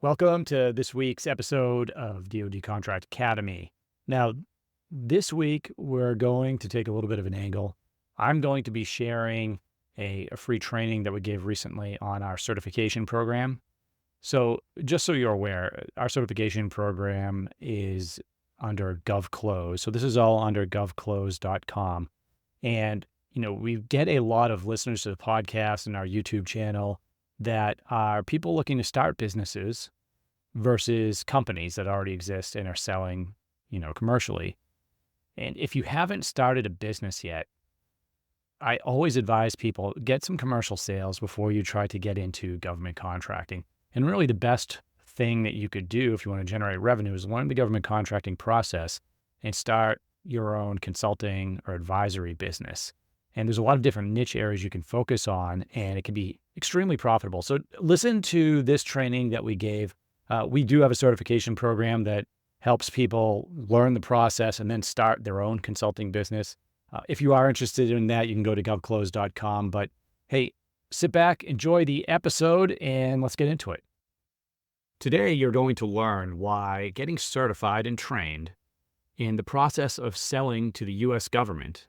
Welcome to this week's episode of DoD Contract Academy. Now, this week we're going to take a little bit of an angle. I'm going to be sharing a free training that we gave recently on our certification program. So, just so you're aware, our certification program is under GovClose. So, this is all under govclose.com. And, we get a lot of listeners to the podcast and our YouTube channel that are people looking to start businesses versus companies that already exist and are selling, commercially. And if you haven't started a business yet, I always advise people get some commercial sales before you try to get into government contracting. And really the best thing that you could do if you want to generate revenue is learn the government contracting process and start your own consulting or advisory business. And there's a lot of different niche areas you can focus on, and it can be extremely profitable. So listen to this training that we gave. We do have a certification program that helps people learn the process and then start their own consulting business. If you are interested in that, you can go to govclose.com. But hey, sit back, enjoy the episode, and let's get into it. Today, you're going to learn why getting certified and trained in the process of selling to the U.S. government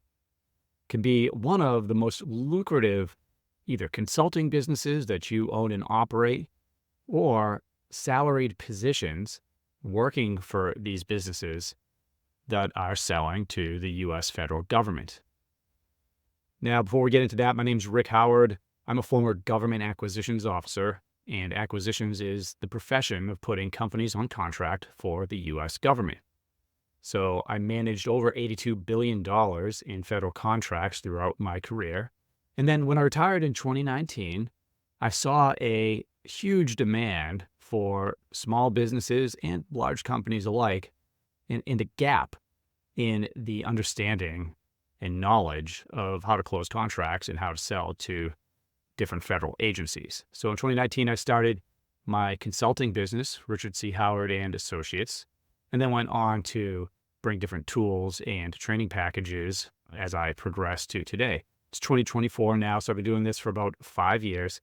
can be one of the most lucrative either consulting businesses that you own and operate or salaried positions working for these businesses that are selling to the U.S. federal government. Now, before we get into that, my name's Rick Howard. I'm a former government acquisitions officer, and acquisitions is the profession of putting companies on contract for the U.S. government. So I managed over $82 billion in federal contracts throughout my career. And then when I retired in 2019, I saw a huge demand for small businesses and large companies alike, and a gap in the understanding and knowledge of how to close contracts and how to sell to different federal agencies. So in 2019, I started my consulting business, Richard C. Howard and Associates, and then went on to bring different tools and training packages as I progressed to today. It's 2024 now, so I've been doing this for about 5 years.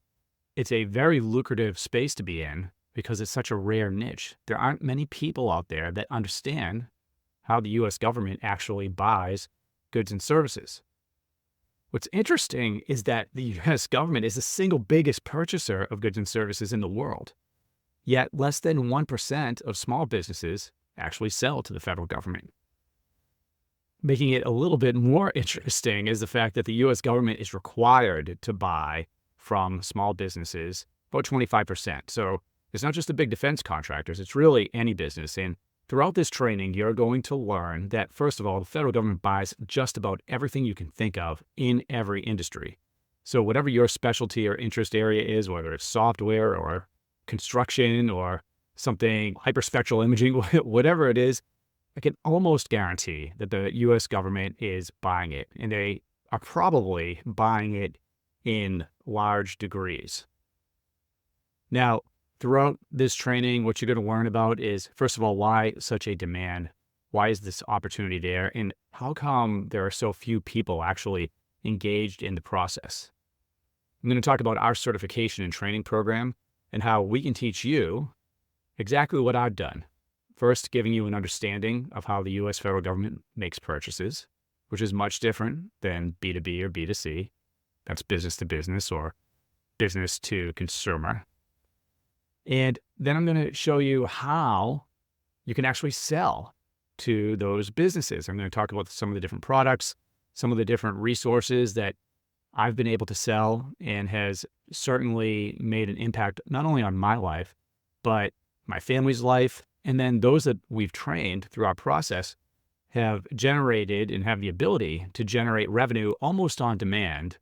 It's a very lucrative space to be in because it's such a rare niche. There aren't many people out there that understand how the U.S. government actually buys goods and services. What's interesting is that the U.S. government is the single biggest purchaser of goods and services in the world. Yet less than 1% of small businesses actually sell to the federal government. Making it a little bit more interesting is the fact that the U.S. government is required to buy from small businesses about 25%. So it's not just the big defense contractors, it's really any business. And throughout this training, you're going to learn that, first of all, the federal government buys just about everything you can think of in every industry. So whatever your specialty or interest area is, whether it's software or construction or something hyperspectral imaging, whatever it is, I can almost guarantee that the U.S. government is buying it, and they are probably buying it in large degrees. Now, throughout this training, what you're going to learn about is, first of all, why such a demand? Why is this opportunity there? And how come there are so few people actually engaged in the process? I'm going to talk about our certification and training program and how we can teach you exactly what I've done. First, giving you an understanding of how the U.S. federal government makes purchases, which is much different than B2B or B2C. That's business to business or business to consumer. And then I'm going to show you how you can actually sell to those businesses. I'm going to talk about some of the different products, some of the different resources that I've been able to sell and has certainly made an impact not only on my life, but my family's life. And then those that we've trained through our process have generated and have the ability to generate revenue almost on demand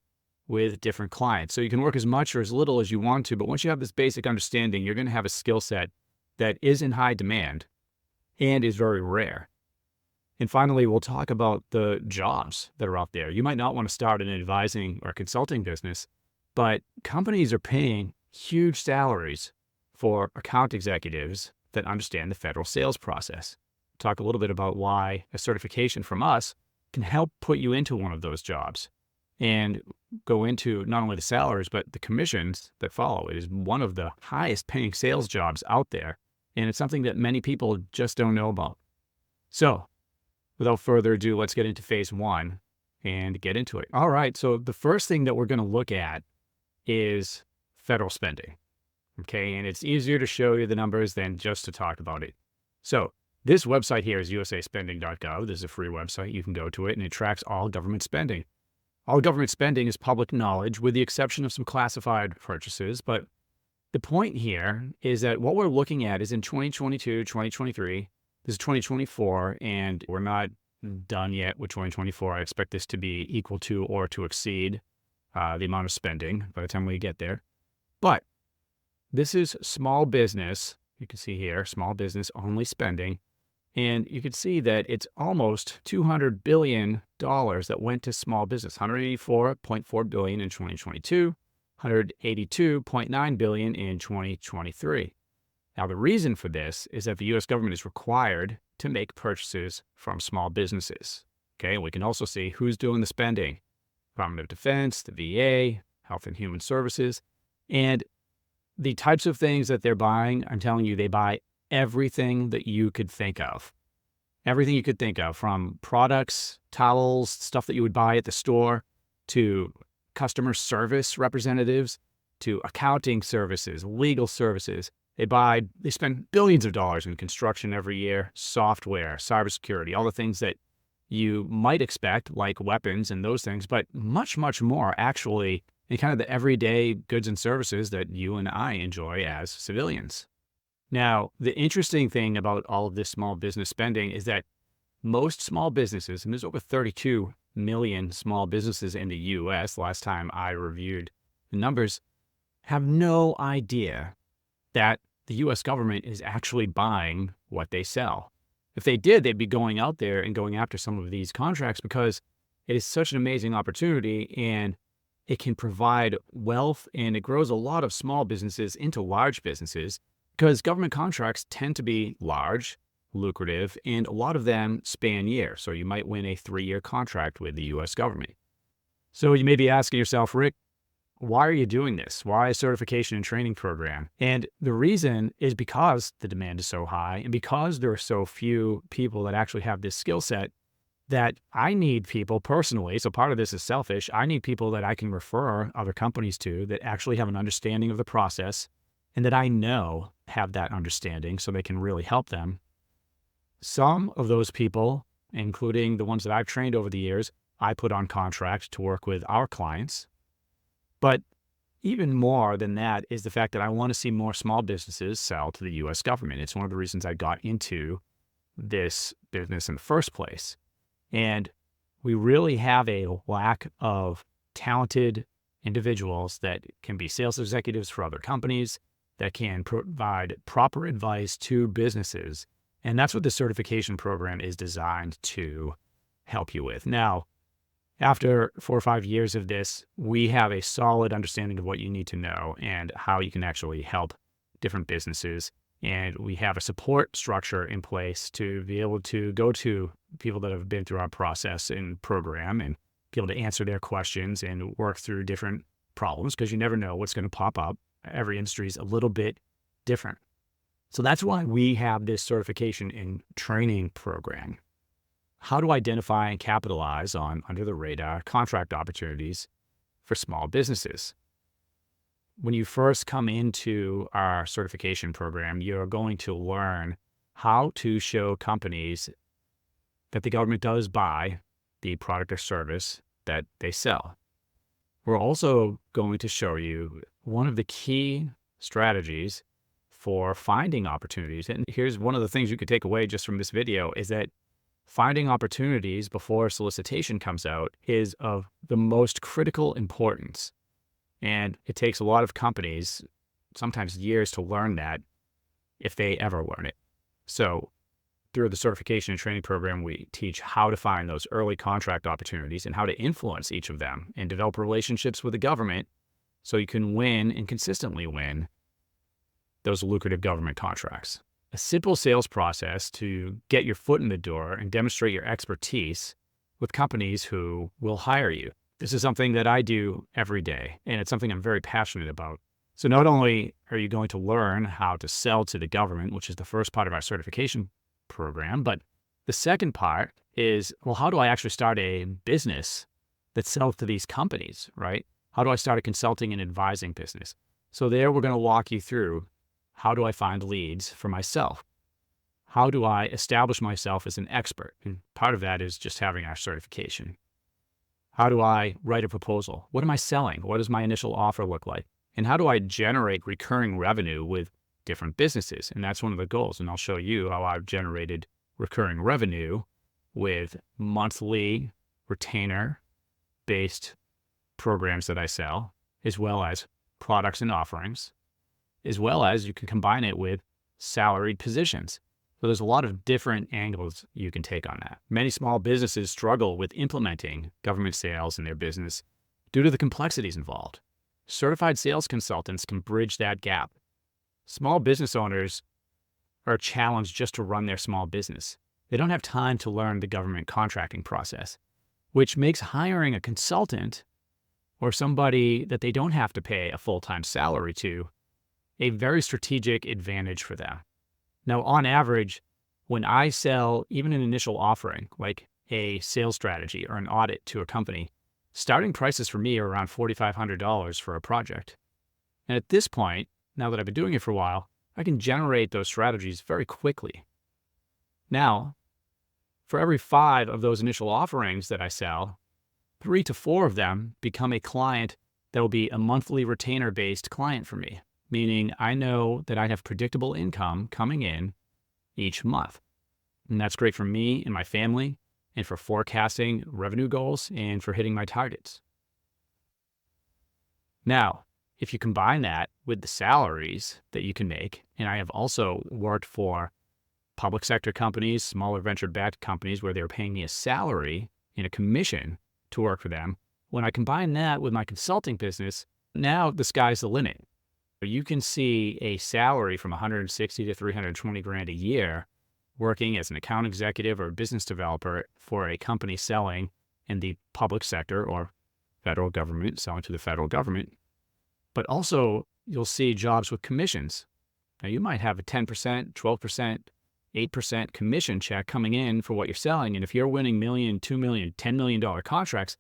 with different clients. So you can work as much or as little as you want to, but once you have this basic understanding, you're going to have a skill set that is in high demand and is very rare. And finally, we'll talk about the jobs that are out there. You might not want to start an advising or consulting business, but companies are paying huge salaries for account executives that understand the federal sales process. Talk a little bit about why a certification from us can help put you into one of those jobs. And go into not only the salaries, but the commissions that follow. It is one of the highest paying sales jobs out there. And it's something that many people just don't know about. So without further ado, let's get into phase one and get into it. All right. So the first thing that we're going to look at is federal spending. Okay. And it's easier to show you the numbers than just to talk about it. So this website here is usaspending.gov. This is a free website. You can go to it and it tracks all government spending. All government spending is public knowledge with the exception of some classified purchases. But the point here is that what we're looking at is in 2022, 2023, this is 2024, and we're not done yet with 2024. I expect this to be equal to or to exceed the amount of spending by the time we get there. But this is small business. You can see here, small business only spending. And you can see that it's almost $200 billion that went to small business, $184.4 billion in 2022, $182.9 billion in 2023. Now, the reason for this is that the U.S. government is required to make purchases from small businesses. Okay, and we can also see who's doing the spending. Department of Defense, the VA, Health and Human Services, and the types of things that they're buying, I'm telling you, they buy everything that you could think of. Everything you could think of, from products, towels, stuff that you would buy at the store, to customer service representatives, to accounting services, legal services. They spend billions of dollars in construction every year, software, cybersecurity, all the things that you might expect, like weapons and those things, but much, much more actually in kind of the everyday goods and services that you and I enjoy as civilians. Now, the interesting thing about all of this small business spending is that most small businesses, and there's over 32 million small businesses in the U.S., last time I reviewed the numbers, have no idea that the U.S. government is actually buying what they sell. If they did, they'd be going out there and going after some of these contracts because it is such an amazing opportunity and it can provide wealth and it grows a lot of small businesses into large businesses because government contracts tend to be large, lucrative, and a lot of them span years. So you might win a 3-year contract with the U.S. government. So you may be asking yourself, Rick, why are you doing this? Why a certification and training program? And the reason is because the demand is so high and because there are so few people that actually have this skill set that I need people personally. So part of this is selfish. I need people that I can refer other companies to that actually have an understanding of the process and that I know have that understanding so they can really help them. Some of those people, including the ones that I've trained over the years, I put on contract to work with our clients. But even more than that is the fact that I want to see more small businesses sell to the U.S. government. It's one of the reasons I got into this business in the first place. And we really have a lack of talented individuals that can be sales executives for other companies, that can provide proper advice to businesses. And that's what the certification program is designed to help you with. Now, after 4 or 5 years of this, we have a solid understanding of what you need to know and how you can actually help different businesses. And we have a support structure in place to be able to go to people that have been through our process and program and be able to answer their questions and work through different problems because you never know what's going to pop up. Every industry is a little bit different. So that's why we have this certification and training program. How to identify and capitalize on under-the-radar contract opportunities for small businesses. When you first come into our certification program, you're going to learn how to show companies that the government does buy the product or service that they sell. We're also going to show you one of the key strategies for finding opportunities. And here's one of the things you could take away just from this video is that finding opportunities before solicitation comes out is of the most critical importance. And it takes a lot of companies, sometimes years, to learn that if they ever learn it. So through the certification and training program, we teach how to find those early contract opportunities and how to influence each of them and develop relationships with the government so you can win and consistently win those lucrative government contracts. A simple sales process to get your foot in the door and demonstrate your expertise with companies who will hire you. This is something that I do every day, and it's something I'm very passionate about. So not only are you going to learn how to sell to the government, which is the first part of our certification program, but the second part is, well, how do I actually start a business that sells to these companies, right? How do I start a consulting and advising business? So there we're going to walk you through, how do I find leads for myself? How do I establish myself as an expert? And part of that is just having our certification. How do I write a proposal? What am I selling? What does my initial offer look like? And how do I generate recurring revenue with different businesses? And that's one of the goals. And I'll show you how I've generated recurring revenue with monthly retainer-based programs that I sell, as well as products and offerings, as well as you can combine it with salaried positions. So there's a lot of different angles you can take on that. Many small businesses struggle with implementing government sales in their business due to the complexities involved. Certified sales consultants can bridge that gap. Small business owners are challenged just to run their small business. They don't have time to learn the government contracting process, which makes hiring a consultant or somebody that they don't have to pay a full-time salary to a very strategic advantage for them. Now, on average, when I sell even an initial offering, like a sales strategy or an audit to a company, starting prices for me are around $4,500 for a project. And at this point, now that I've been doing it for a while, I can generate those strategies very quickly. Now, for every 5 of those initial offerings that I sell, 3 to 4 of them become a client that will be a monthly retainer-based client for me, meaning I know that I have predictable income coming in each month. And that's great for me and my family, and for forecasting revenue goals, and for hitting my targets. Now, if you combine that with the salaries that you can make, and I have also worked for public sector companies, smaller venture-backed companies where they're paying me a salary and a commission to work for them. When I combine that with my consulting business, now the sky's the limit. You can see a salary from 160 to 320 grand a year working as an account executive or a business developer for a company selling in the public sector or federal government, selling to the federal government. But also, you'll see jobs with commissions. Now, you might have a 10%, 12%, 8% commission check coming in for what you're selling. And if you're winning $1 million, $2 million, $10 million contracts,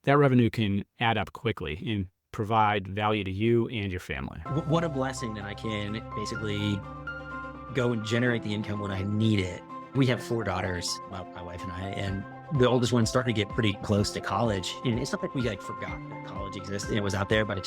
that revenue can add up quickly and provide value to you and your family. What a blessing that I can basically go and generate the income when I need it. We have 4 daughters, my wife and I, and the oldest one's starting to get pretty close to college. And it's not like we forgot that college existed. It was out there, but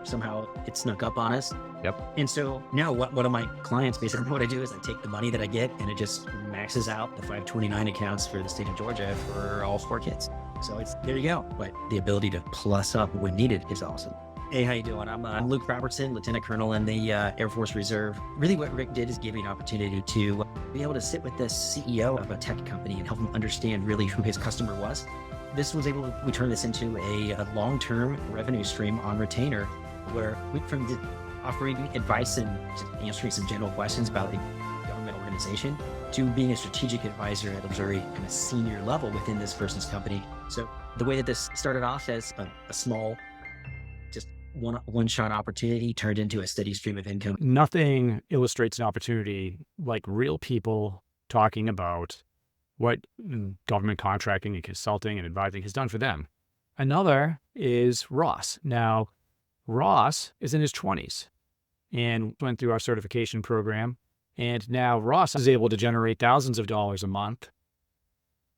somehow it snuck up on us. Yep. And so now one of my clients, basically what I do is I take the money that I get and it just maxes out the 529 accounts for the state of Georgia for all 4 kids. So there you go. But the ability to plus up when needed is awesome. Hey, how you doing? I'm Luke Robertson, Lieutenant Colonel in the Air Force Reserve. Really what Rick did is give me an opportunity to be able to sit with the CEO of a tech company and help him understand really who his customer was. We turned this into a long-term revenue stream on retainer, where we went from offering advice and just answering some general questions about the government organization to being a strategic advisor at a very kind of senior level within this person's company. So the way that this started off as a small, just one-shot opportunity turned into a steady stream of income. Nothing illustrates an opportunity like real people talking about what government contracting and consulting and advising has done for them. Another is Ross. Now, Ross is in his 20s and went through our certification program. And now Ross is able to generate thousands of dollars a month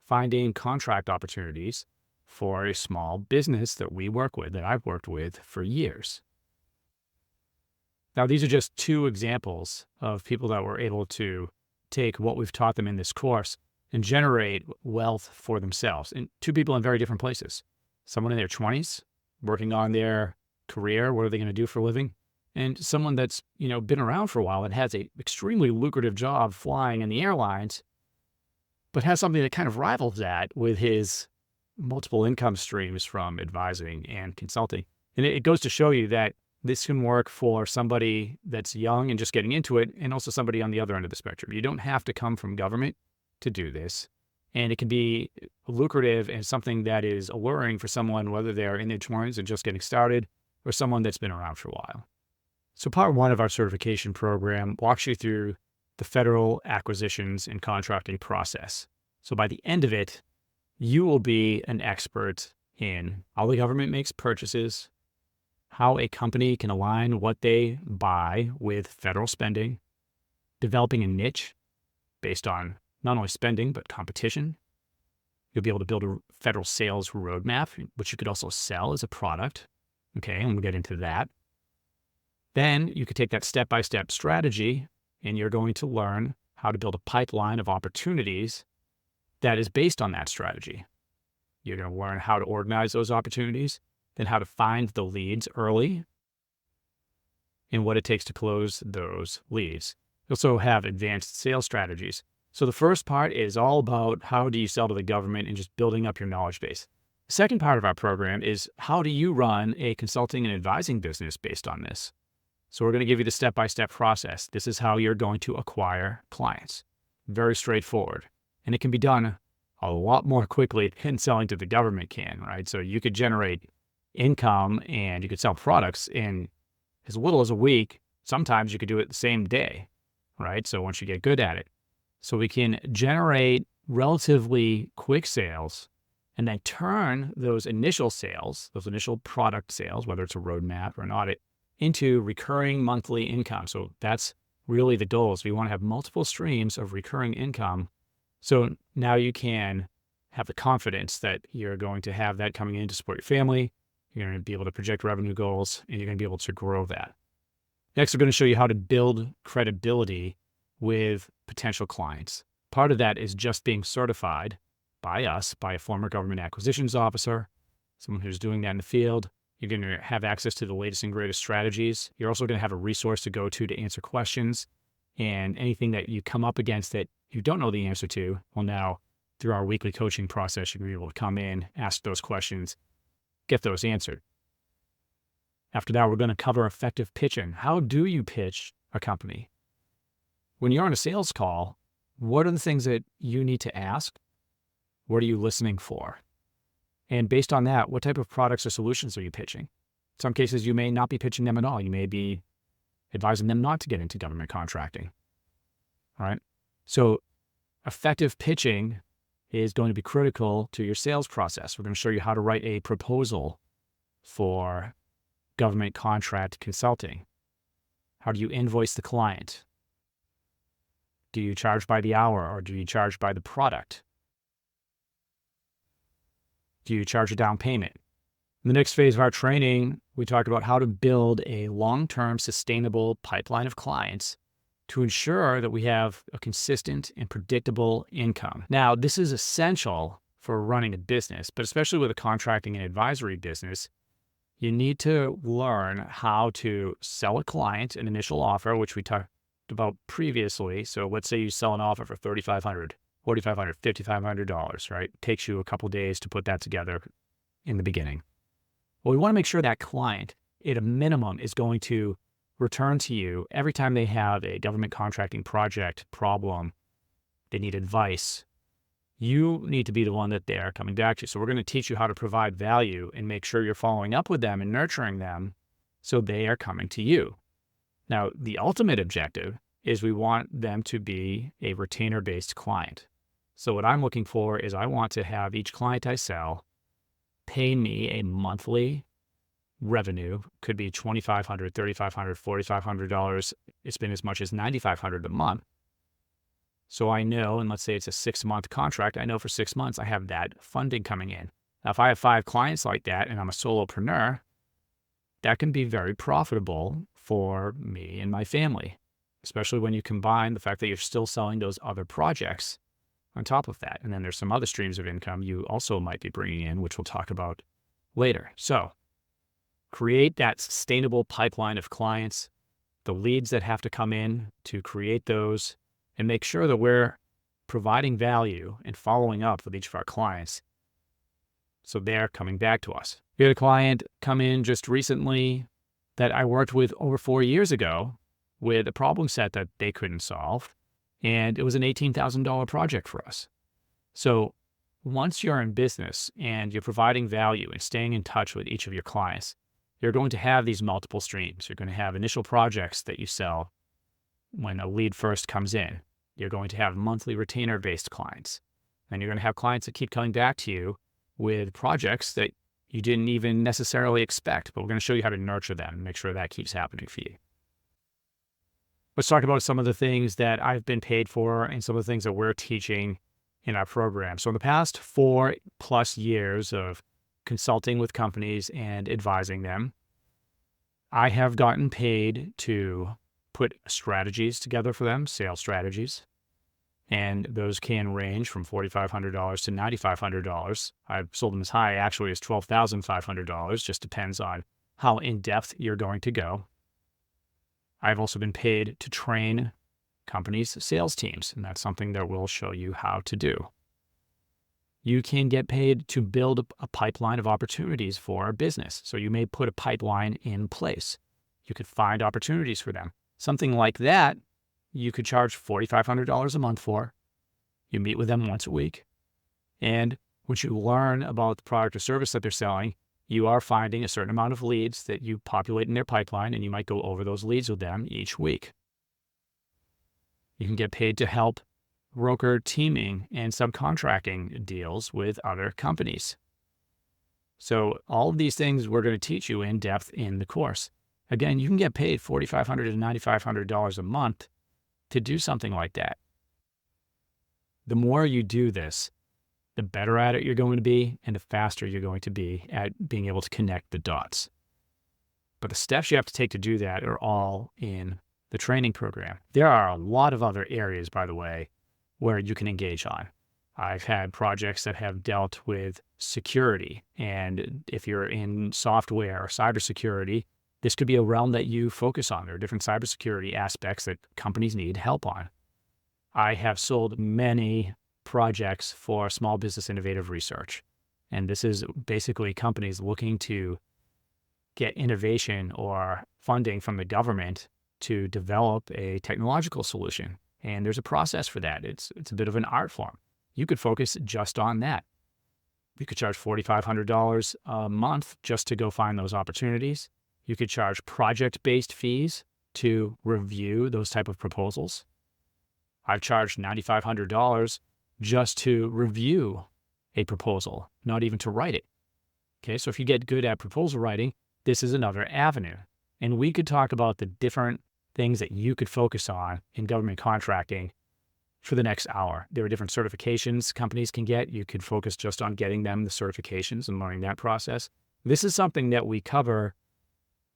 finding contract opportunities for a small business that we work with, that I've worked with for years. Now, these are just 2 examples of people that were able to take what we've taught them in this course and generate wealth for themselves. And 2 people in very different places. Someone in their 20s working on their career, what are they going to do for a living? And someone that's, been around for a while and has a extremely lucrative job flying in the airlines, but has something that kind of rivals that with his multiple income streams from advising and consulting. And it goes to show you that this can work for somebody that's young and just getting into it, and also somebody on the other end of the spectrum. You don't have to come from government to do this. And it can be lucrative and something that is alluring for someone, whether they're in their 20s and just getting started or someone that's been around for a while. So part one of our certification program walks you through the federal acquisitions and contracting process. So by the end of it, you will be an expert in how the government makes purchases, how a company can align what they buy with federal spending, developing a niche based on not only spending, but competition. You'll be able to build a federal sales roadmap, which you could also sell as a product. Okay, and we'll get into that. Then you could take that step-by-step strategy, and you're going to learn how to build a pipeline of opportunities that is based on that strategy. You're going to learn how to organize those opportunities, then how to find the leads early, and what it takes to close those leads. You also have advanced sales strategies. So the first part is all about how do you sell to the government and just building up your knowledge base. The second part of our program is how do you run a consulting and advising business based on this? So we're going to give you the step-by-step process. This is how you're going to acquire clients. Very straightforward. And it can be done a lot more quickly than selling to the government can, right? So you could generate income and you could sell products in as little as a week. Sometimes you could do it the same day, right? So once you get good at it. So we can generate relatively quick sales and then turn those initial sales, those initial product sales, whether it's a roadmap or an audit, into recurring monthly income. So that's really the goal. Is we want to have multiple streams of recurring income. So now you can have the confidence that you're going to have that coming in to support your family. You're going to be able to project revenue goals and you're going to be able to grow that. Next, we're going to show you how to build credibility with potential clients. Part of that is just being certified by us, by a former government acquisitions officer, someone who's doing that in the field. You're going to have access to the latest and greatest strategies. You're also going to have a resource to go to answer questions, and anything that you come up against that you don't know the answer to, well, now through our weekly coaching process, you're going to be able to come in, ask those questions, get those answered. After that, we're going to cover effective pitching. How do you pitch a company? When you're on a sales call, what are the things that you need to ask? What are you listening for? And based on that, what type of products or solutions are you pitching? In some cases, you may not be pitching them at all. You may be advising them not to get into government contracting. All right. So effective pitching is going to be critical to your sales process. We're going to show you how to write a proposal for government contract consulting. How do you invoice the client? Do you charge by the hour or do you charge by the product? Do you charge a down payment? In the next phase of our training, we talk about how to build a long-term sustainable pipeline of clients to ensure that we have a consistent and predictable income. Now, this is essential for running a business, but especially with a contracting and advisory business, you need to learn how to sell a client an initial offer, which we talked about previously. So let's say you sell an offer for $3,500, $4,500, $5,500, right? It takes you a couple of days to put that together in the beginning. Well, we want to make sure that client, at a minimum, is going to return to you every time they have a government contracting project problem, they need advice. You need to be the one that they're coming back to. So we're going to teach you how to provide value and make sure you're following up with them and nurturing them so they are coming to you. Now, the ultimate objective is we want them to be a retainer-based client. So what I'm looking for is I want to have each client I sell pay me a monthly revenue. Could be $2,500, $3,500, $4,500. It's been as much as $9,500 a month. So I know, and let's say it's a 6-month contract, I know for 6 months I have that funding coming in. Now, if I have 5 clients like that and I'm a solopreneur, that can be very profitable for me and my family, especially when you combine the fact that you're still selling those other projects on top of that. And then there's some other streams of income you also might be bringing in, which we'll talk about later. So create that sustainable pipeline of clients, the leads that have to come in to create those, and make sure that we're providing value and following up with each of our clients so they're coming back to us. We had a client come in just recently that I worked with over 4 years ago with a problem set that they couldn't solve, and it was an $18,000 project for us. So once you're in business and you're providing value and staying in touch with each of your clients, you're going to have these multiple streams. You're going to have initial projects that you sell when a lead first comes in. You're going to have monthly retainer-based clients. And you're going to have clients that keep coming back to you with projects that you didn't even necessarily expect, but we're going to show you how to nurture them and make sure that keeps happening for you. Let's talk about some of the things that I've been paid for and some of the things that we're teaching in our program. So in the past 4+ years of consulting with companies and advising them, I have gotten paid to put strategies together for them, sales strategies. And those can range from $4,500 to $9,500. I've sold them as high actually as $12,500, just depends on how in-depth you're going to go. I've also been paid to train companies' sales teams, and that's something that we'll show you how to do. You can get paid to build a pipeline of opportunities for a business. So you may put a pipeline in place. You could find opportunities for them. Something like that, you could charge $4,500 a month for. You meet with them once a week. And once you learn about the product or service that they're selling, you are finding a certain amount of leads that you populate in their pipeline, and you might go over those leads with them each week. You can get paid to help broker teaming and subcontracting deals with other companies. So all of these things we're going to teach you in depth in the course. Again, you can get paid $4,500 to $9,500 a month to do something like that. The more you do this, the better at it you're going to be, and the faster you're going to be at being able to connect the dots. But the steps you have to take to do that are all in the training program. There are a lot of other areas, by the way, where you can engage on. I've had projects that have dealt with security, and if you're in software or cybersecurity, this could be a realm that you focus on. There are different cybersecurity aspects that companies need help on. I have sold many projects for small business innovative research, and this is basically companies looking to get innovation or funding from the government to develop a technological solution. And there's a process for that. It's a bit of an art form. You could focus just on that. You could charge $4,500 a month just to go find those opportunities. You could charge project-based fees to review those type of proposals. I've charged $9,500 just to review a proposal, not even to write it. Okay, so if you get good at proposal writing, this is another avenue. And we could talk about the different things that you could focus on in government contracting for the next hour. There are different certifications companies can get. You could focus just on getting them the certifications and learning that process. This is something that we cover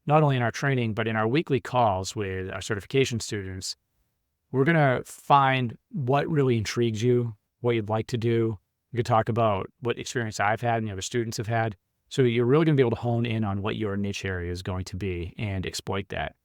not only in our training, but in our weekly calls with our certification students. We're going to find what really intrigues you, what you'd like to do. We could talk about what experience I've had and the other students have had. So you're really going to be able to hone in on what your niche area is going to be and exploit that.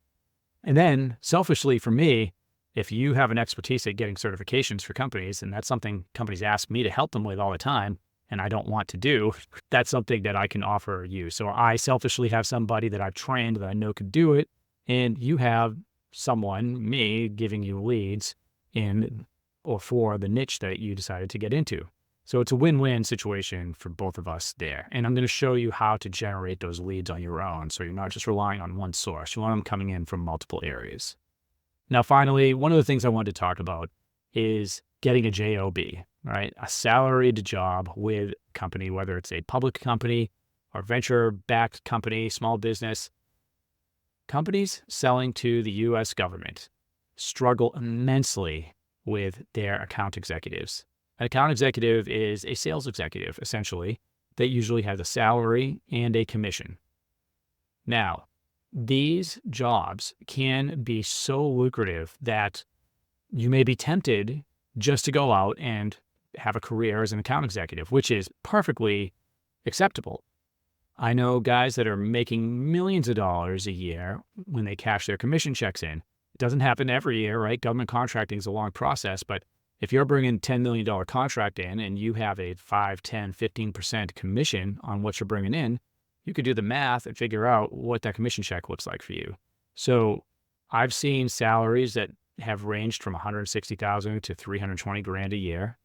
And then selfishly for me, if you have an expertise at getting certifications for companies, and that's something companies ask me to help them with all the time, and I don't want to do, that's something that I can offer you. So I selfishly have somebody that I've trained that I know could do it, and you have someone, me, giving you leads in or for the niche that you decided to get into. So it's a win-win situation for both of us there. And I'm going to show you how to generate those leads on your own, so you're not just relying on one source. You want them coming in from multiple areas. Now, finally, one of the things I wanted to talk about is getting a JOB, right? A salaried job with a company, whether it's a public company or venture-backed company, small business. Companies selling to the U.S. government struggle immensely with their account executives. An account executive is a sales executive, essentially, that usually has a salary and a commission. Now, these jobs can be so lucrative that you may be tempted just to go out and have a career as an account executive, which is perfectly acceptable. I know guys that are making millions of dollars a year when they cash their commission checks in. It doesn't happen every year, right? Government contracting is a long process, but if you're bringing $10 million contract in and you have a 5, 10, 15% commission on what you're bringing in, you could do the math and figure out what that commission check looks like for you. So I've seen salaries that have ranged from $160,000 to $320,000 a year.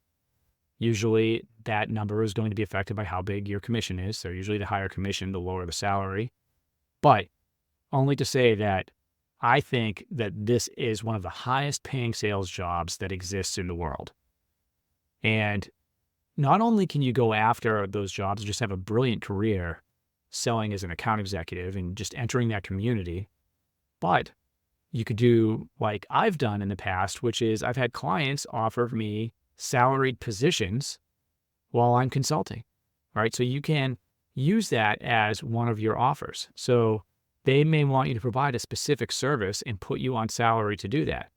Usually that number is going to be affected by how big your commission is. So usually the higher commission, the lower the salary. But only to say that I think that this is one of the highest paying sales jobs that exists in the world. And not only can you go after those jobs, just have a brilliant career selling as an account executive and just entering that community, but you could do like I've done in the past, which is I've had clients offer me salaried positions while I'm consulting, right? So you can use that as one of your offers. So they may want you to provide a specific service and put you on salary to do that.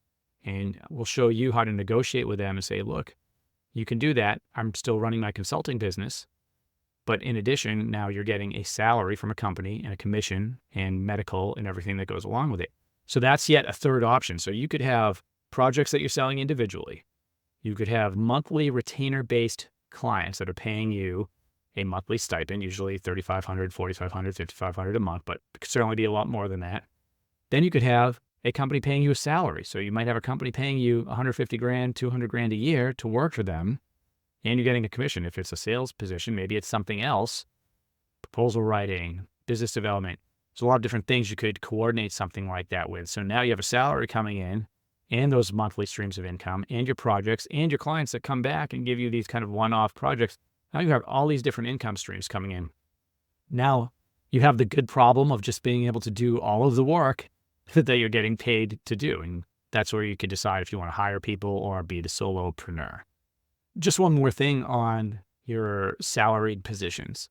And we'll show you how to negotiate with them and say, look, you can do that. I'm still running my consulting business. But in addition, now you're getting a salary from a company and a commission and medical and everything that goes along with it. So that's yet a third option. So you could have projects that you're selling individually. You could have monthly retainer-based clients that are paying you a monthly stipend, usually $3,500, $4,500, $5,500 a month, but it could certainly be a lot more than that. Then you could have a company paying you a salary. So you might have a company paying you $150,000, $200,000 a year to work for them, and you're getting a commission. If it's a sales position, maybe it's something else, proposal writing, business development. There's a lot of different things you could coordinate something like that with. So now you have a salary coming in and those monthly streams of income and your projects and your clients that come back and give you these kind of one-off projects. Now you have all these different income streams coming in. Now you have the good problem of just being able to do all of the work that you're getting paid to do. And that's where you could decide if you want to hire people or be the solopreneur. Just one more thing on your salaried positions.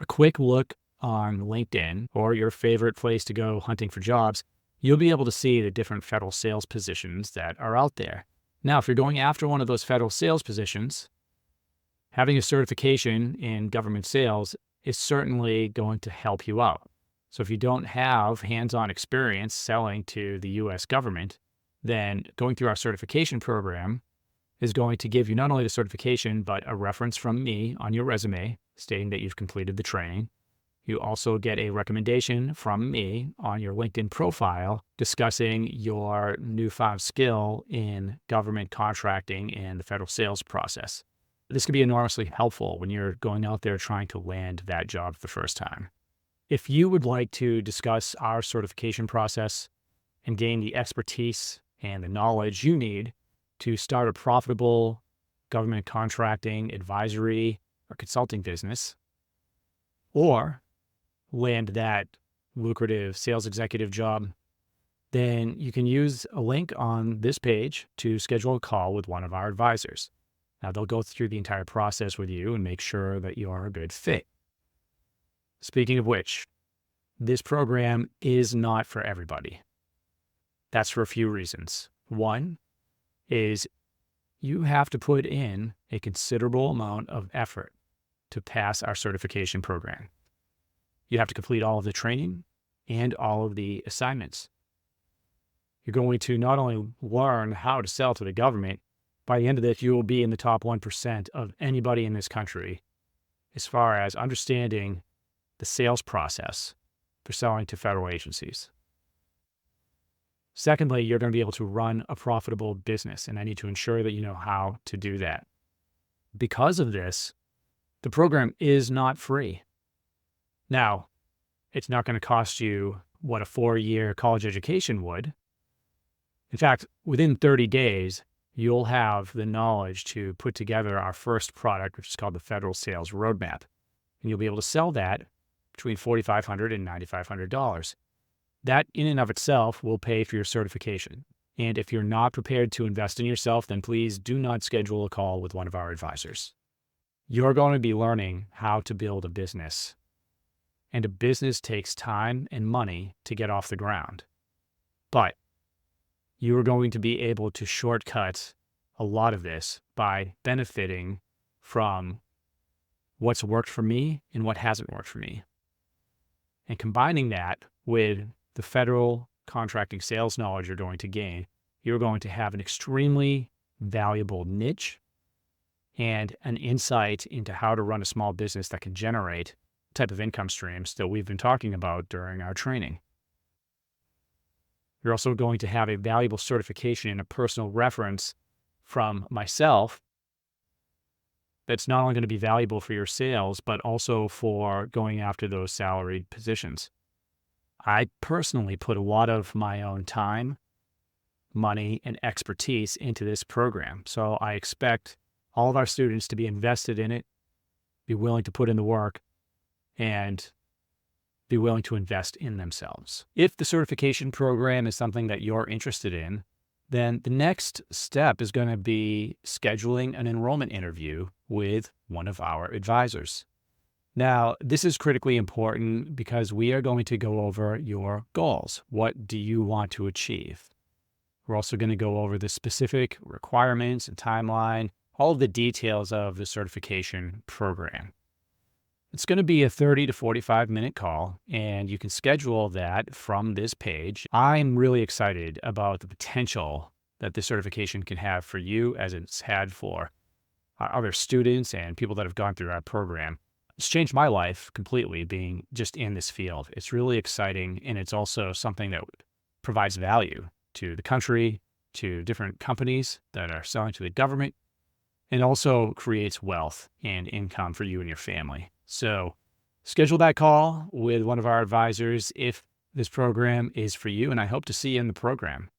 A quick look on LinkedIn or your favorite place to go hunting for jobs, you'll be able to see the different federal sales positions that are out there. Now, if you're going after one of those federal sales positions, having a certification in government sales is certainly going to help you out. So if you don't have hands-on experience selling to the U.S. government, then going through our certification program is going to give you not only the certification, but a reference from me on your resume stating that you've completed the training. You also get a recommendation from me on your LinkedIn profile discussing your newfound skill in government contracting and the federal sales process. This could be enormously helpful when you're going out there trying to land that job for the first time. If you would like to discuss our certification process and gain the expertise and the knowledge you need to start a profitable government contracting, advisory, or consulting business, or land that lucrative sales executive job, then you can use a link on this page to schedule a call with one of our advisors. Now, they'll go through the entire process with you and make sure that you are a good fit. Speaking of which, this program is not for everybody. That's for a few reasons. One is you have to put in a considerable amount of effort to pass our certification program. You have to complete all of the training and all of the assignments. You're going to not only learn how to sell to the government, by the end of this, you will be in the top 1% of anybody in this country as far as understanding the sales process for selling to federal agencies. Secondly, you're going to be able to run a profitable business, and I need to ensure that you know how to do that. Because of this, the program is not free. Now, it's not going to cost you what a 4-year college education would. In fact, within 30 days, you'll have the knowledge to put together our first product, which is called the Federal Sales Roadmap. And you'll be able to sell that between $4,500 and $9,500. That in and of itself will pay for your certification. And if you're not prepared to invest in yourself, then please do not schedule a call with one of our advisors. You're going to be learning how to build a business. And a business takes time and money to get off the ground. But you are going to be able to shortcut a lot of this by benefiting from what's worked for me and what hasn't worked for me. And combining that with the federal contracting sales knowledge you're going to gain, you're going to have an extremely valuable niche and an insight into how to run a small business that can generate the type of income streams that we've been talking about during our training. You're also going to have a valuable certification and a personal reference from myself that's not only going to be valuable for your sales, but also for going after those salaried positions. I personally put a lot of my own time, money, and expertise into this program. So I expect all of our students to be invested in it, be willing to put in the work, and be willing to invest in themselves. If the certification program is something that you're interested in, then the next step is going to be scheduling an enrollment interview with one of our advisors. Now, this is critically important because we are going to go over your goals. What do you want to achieve? We're also going to go over the specific requirements and timeline, all of the details of the certification program. It's going to be a 30 to 45-minute call, and you can schedule that from this page. I'm really excited about the potential that this certification can have for you, as it's had for other students and people that have gone through our program. It's changed my life completely being just in this field. It's really exciting, and it's also something that provides value to the country, to different companies that are selling to the government, and also creates wealth and income for you and your family. So schedule that call with one of our advisors if this program is for you, and I hope to see you in the program.